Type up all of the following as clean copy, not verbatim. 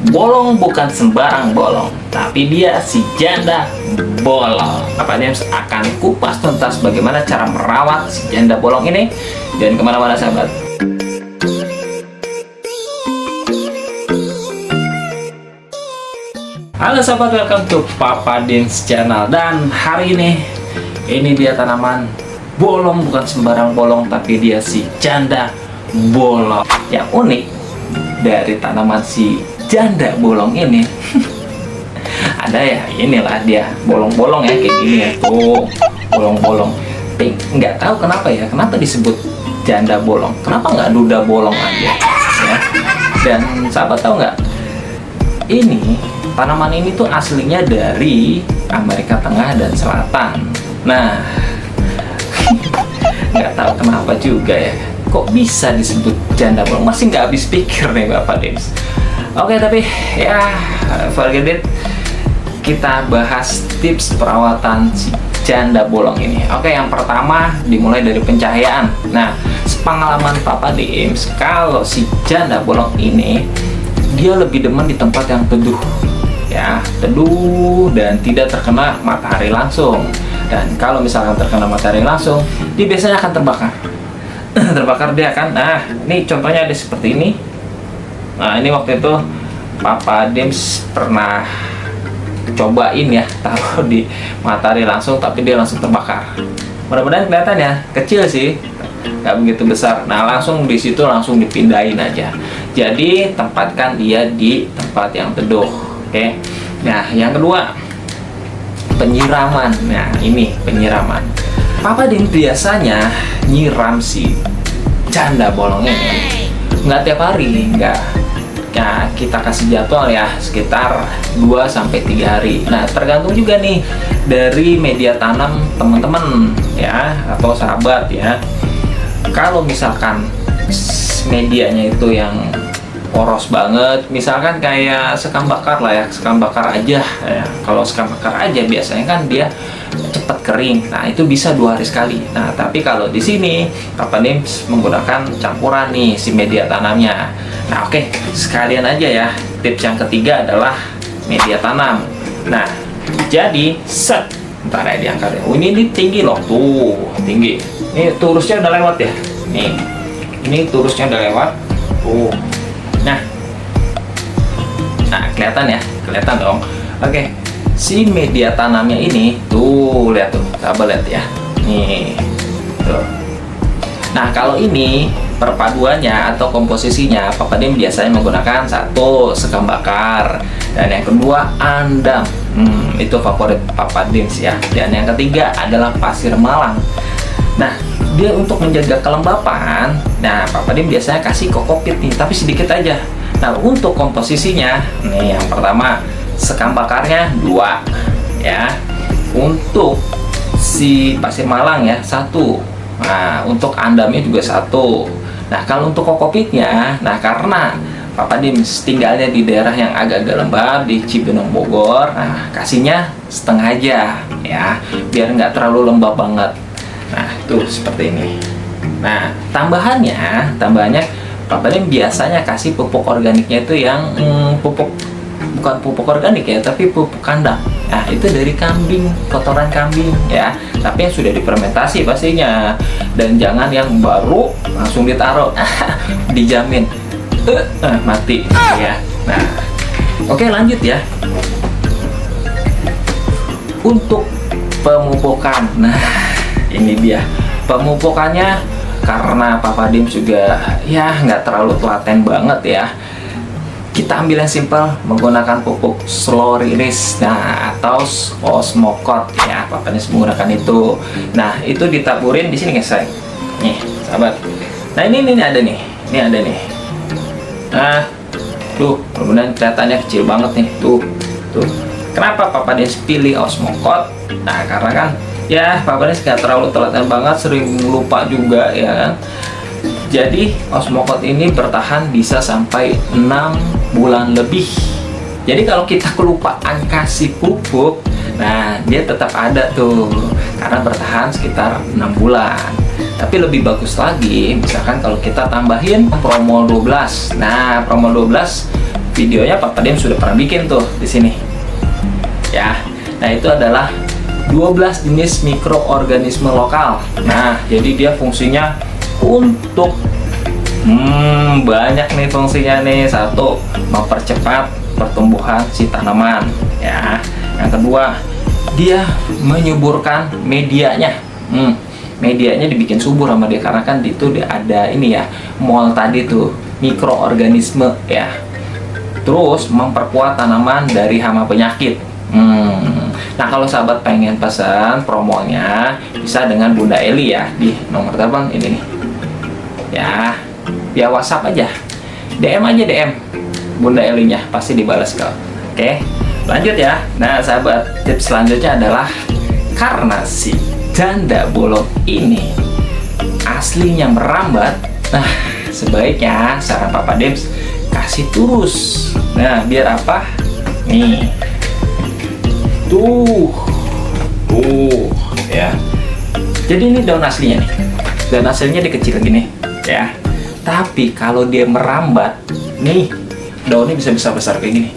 bolong bukan sembarang bolong, tapi dia si janda bolong. Papa Dems akan kupas tuntas bagaimana cara merawat si janda bolong ini. Jangan kemana-mana sahabat. Halo sahabat, welcome to Papa Dems channel. Dan hari ini dia tanaman bolong, bukan sembarang bolong, tapi dia si janda bolong. Yang unik dari tanaman si janda bolong ini ada ya, inilah dia bolong-bolong ya, kayak gini ya, tuh bolong-bolong. Tapi nggak tahu kenapa ya, kenapa disebut janda bolong, kenapa nggak duda bolong aja ya. Dan sahabat tahu nggak, ini tanaman ini tuh aslinya dari Amerika Tengah dan Selatan. Nah nggak tahu kenapa juga ya, kok bisa disebut janda bolong, masih nggak habis pikir nih Bapak Dems. Oke, tapi ya forget it, kita bahas tips perawatan si janda bolong ini. Oke, yang pertama dimulai dari pencahayaan. Nah, sepengalaman Papa Dems, kalau si janda bolong ini dia lebih demen di tempat yang teduh ya, teduh dan tidak terkena matahari langsung. Dan kalau misalkan terkena matahari langsung, dia biasanya akan terbakar. Terbakar dia kan. Nah, ini contohnya ada seperti ini. Nah, ini waktu itu Papa Dems pernah cobain ya, taruh di matahari langsung, tapi dia langsung terbakar. Mudah-mudahan kelihatan ya, kecil sih, nggak begitu besar. Nah, langsung di situ langsung dipindahin aja. Jadi tempatkan dia di tempat yang teduh. Oke. Nah, yang kedua, penyiraman. Nah, ini penyiraman. Papa Dems biasanya nyiram si janda bolong ini nggak tiap hari, nggak. Nah, kita kasih jadwal ya sekitar 2-3 hari. Nah, tergantung juga nih dari media tanam teman-teman ya, atau sahabat ya. Kalau misalkan medianya itu yang poros banget, misalkan kayak sekam bakar lah ya, sekam bakar aja ya. Kalau sekam bakar aja biasanya kan dia cepat kering. Nah, itu bisa 2 hari sekali. Nah, tapi kalau di sini Papa Dems menggunakan campuran nih si media tanamnya. Nah, oke, sekalian aja ya. Tips yang ketiga adalah media tanam. Nah, jadi set, ntar ya diangkat ya. Oh, ini tinggi loh, tuh tinggi. Ini turusnya udah lewat ya. Nih, ini turusnya udah lewat. Tuh. Nah, kelihatan ya, kelihatan dong. Oke, si media tanamnya ini tuh, lihat tuh, coba lihat ya. Nih, tuh. Nah, kalau ini perpaduannya atau komposisinya, Papa Dems biasanya menggunakan satu sekam bakar, dan yang kedua andam. Itu favorit Papa Dems ya. Dan yang ketiga adalah pasir malang. Nah, dia untuk menjaga kelembapan, nah Papa Dems biasanya kasih kokopit nih, tapi sedikit aja. Nah, untuk komposisinya, nih yang pertama sekam bakarnya 2 ya. Untuk si pasir malang ya 1. Nah, untuk andamnya juga 1. Nah, kalau untuk kokopitnya, nah karena Papa Dems tinggalnya di daerah yang agak-agak lembab di Cibinong Bogor, nah kasihnya setengah aja ya, biar nggak terlalu lembab banget. Nah, tuh seperti ini. Nah, tambahannya Papa Dems biasanya kasih pupuk organiknya itu yang bukan pupuk organik ya, tapi pupuk kandang. Nah, itu dari kambing, kotoran kambing ya, tapi yang sudah difermentasi pastinya. Dan jangan yang baru langsung ditaruh. Dijamin mati ya. Nah, oke, lanjut ya. Untuk pemupukan, nah ini dia pemupukannya. Karena Papa Dems juga ya nggak terlalu telaten banget ya, kita ambil yang simple menggunakan pupuk slow release, nah atau osmokot ya. Papa Dems menggunakan itu. Nah, itu ditaburin di sini guys, nih sahabat. Nah, ini ada nih, nah tuh, mudah-mudahan kelihatannya kecil banget nih, tuh. Kenapa Papa Dems pilih osmokot? Nah, karena kan ya Papa Dems gak terlalu telaten banget, sering lupa juga ya kan. Jadi osmokot ini bertahan bisa sampai 6 bulan lebih. Jadi kalau kita kelupaan kasih pupuk, nah dia tetap ada tuh, karena bertahan sekitar 6 bulan. Tapi lebih bagus lagi misalkan kalau kita tambahin promo 12. Nah, promo 12 videonya Papa Dim sudah pernah bikin tuh di sini. Ya. Nah, itu adalah 12 jenis mikroorganisme lokal. Nah, jadi dia fungsinya untuk banyak nih fungsinya nih. Satu, mempercepat pertumbuhan si tanaman. Ya. Yang kedua, dia menyuburkan medianya. Medianya dibikin subur sama dia karena kan itu ada ini ya, mol tadi tuh, mikroorganisme ya. Terus memperkuat tanaman dari hama penyakit. Nah, kalau sahabat pengen pesan promonya bisa dengan Bunda Eli ya di nomor telepon ini nih. Ya, via WhatsApp aja. DM aja DM Bunda Elinya, pasti dibalas kok. Oke, lanjut ya. Nah, sahabat, tips selanjutnya adalah karena si janda bolong ini aslinya merambat. Nah, sebaiknya saran Papa Dim kasih turus. Nah, biar apa? Nih. Tuh ya. Jadi ini daun aslinya nih. Daun aslinya dikecil gini ya. Tapi kalau dia merambat, nih daunnya bisa besar-besar kayak gini.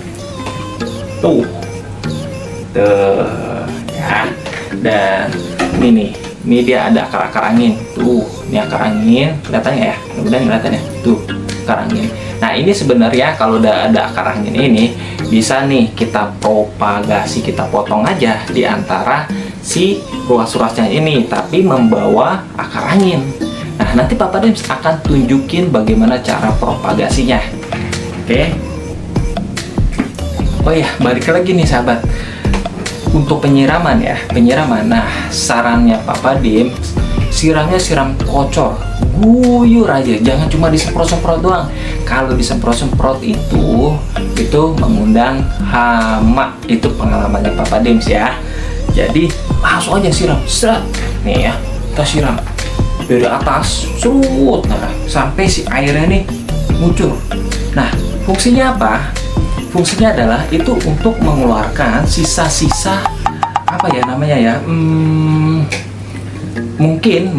Tuh ya. Dan ini dia ada akar-akar angin. Tuh, ini akar angin, kelihatannya ya? Mudah-mudahan kelihatan ya. Tuh, akar angin. Nah, ini sebenarnya kalau udah ada akar angin ini bisa nih kita propagasi, kita potong aja di antara si ruas-ruasnya ini, tapi membawa akar angin. Nah, nanti Papa Dim akan tunjukin bagaimana cara propagasinya. Oke. Oh ya, balik lagi nih sahabat. Untuk penyiraman ya, penyiraman. Nah, sarannya Papa Dim, siramnya siram kocor, guyur aja, jangan cuma disemprot-semprot doang. Kalau disemprot-semprot itu mengundang hama. Itu pengalamannya Papa Dim ya. Jadi langsung aja siram, seret. Nih ya, kita siram dari atas, surut, nah sampai si airnya nih ngucur. Nah, fungsinya apa? Fungsinya adalah itu untuk mengeluarkan sisa-sisa apa ya namanya ya, mungkin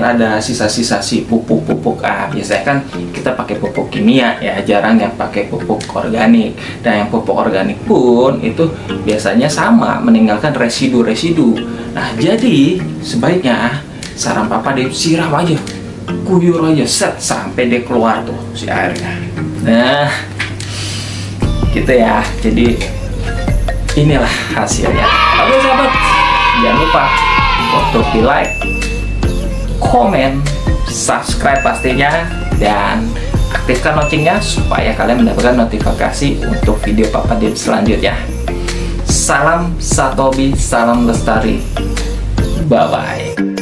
ada sisa-sisa si pupuk-pupuk. Biasanya kan kita pakai pupuk kimia ya, jarang yang pakai pupuk organik. Dan yang pupuk organik pun itu biasanya sama meninggalkan residu-residu. Nah, jadi sebaiknya saran Papa Dim siram aja, kuyur aja, set sampai dia keluar tuh si airnya. Nah, gitu ya. Jadi inilah hasilnya. Oke sahabat, jangan lupa untuk di like, komen, subscribe pastinya, dan aktifkan loncengnya supaya kalian mendapatkan notifikasi untuk video Papa Dim selanjutnya. Salam Satobi, salam lestari, bye bye.